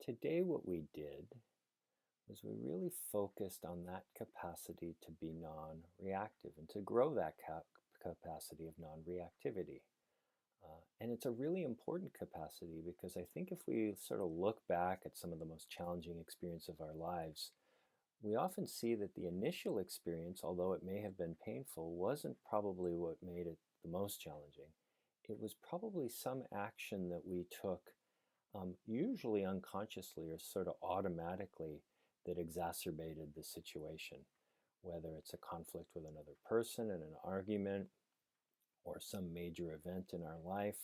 Today what we did was we really focused on that capacity to be non-reactive and to grow that capacity of non-reactivity. And it's a really important capacity because I think if we sort of look back at some of the most challenging experience of our lives, we often see that the initial experience, although it may have been painful, wasn't probably what made it the most challenging. It was probably some action that we took, usually unconsciously or sort of automatically, that exacerbated the situation, whether it's a conflict with another person in an argument or some major event in our life,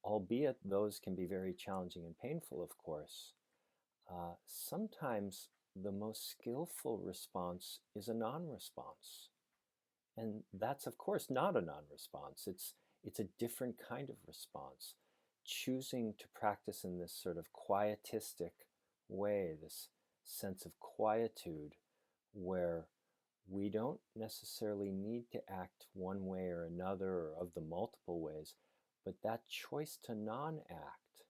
albeit those can be very challenging and painful, of course. Sometimes the most skillful response is a non-response. And that's, of course, not a non-response. It's a different kind of response. Choosing to practice in this sort of quietistic way, this sense of quietude where we don't necessarily need to act one way or another or of the multiple ways, but that choice to non-act.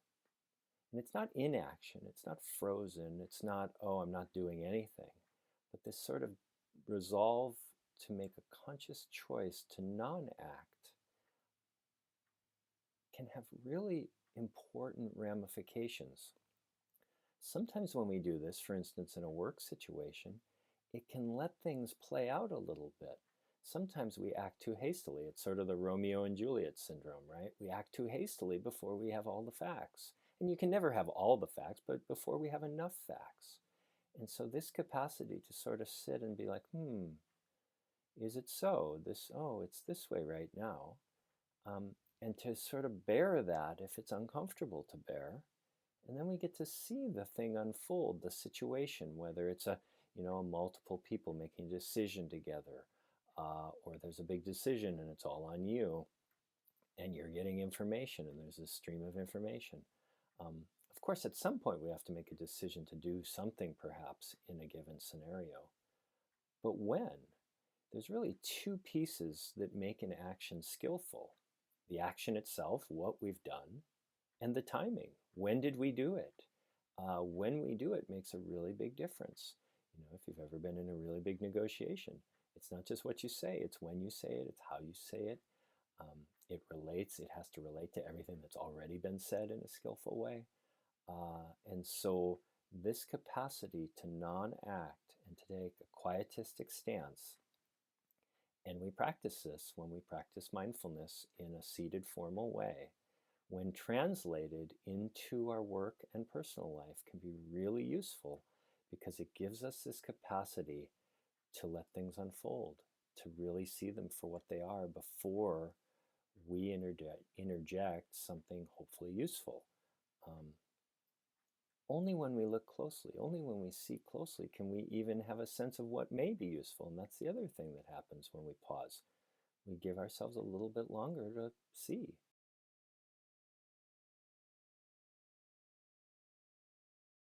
And it's not inaction, it's not frozen, it's not, oh, I'm not doing anything, but this sort of resolve to make a conscious choice to non-act can have really important ramifications. Sometimes when we do this, for instance, in a work situation, it can let things play out a little bit. Sometimes we act too hastily. It's sort of the Romeo and Juliet syndrome, right? We act too hastily before we have all the facts. And you can never have all the facts, but before we have enough facts. And so this capacity to sort of sit and be like, is it so? It's this way right now. And to sort of bear that if it's uncomfortable to bear. And then we get to see the thing unfold, the situation, whether it's a multiple people making a decision together, or there's a big decision and it's all on you, and you're getting information and there's a stream of information. Of course, at some point we have to make a decision to do something perhaps in a given scenario. But when? There's really two pieces that make an action skillful. The action itself, what we've done, and the timing. When did we do it? When we do it makes a really big difference. If you've ever been in a really big negotiation, it's not just what you say, it's when you say it, it's how you say it. It has to relate to everything that's already been said in a skillful way. And so this capacity to non-act and to take a quietistic stance, and we practice this when we practice mindfulness in a seated formal way, when translated into our work and personal life, can be really useful because it gives us this capacity to let things unfold, to really see them for what they are before we interject something hopefully useful. Only when we look closely, only when we see closely can we even have a sense of what may be useful. And that's the other thing that happens when we pause. We give ourselves a little bit longer to see.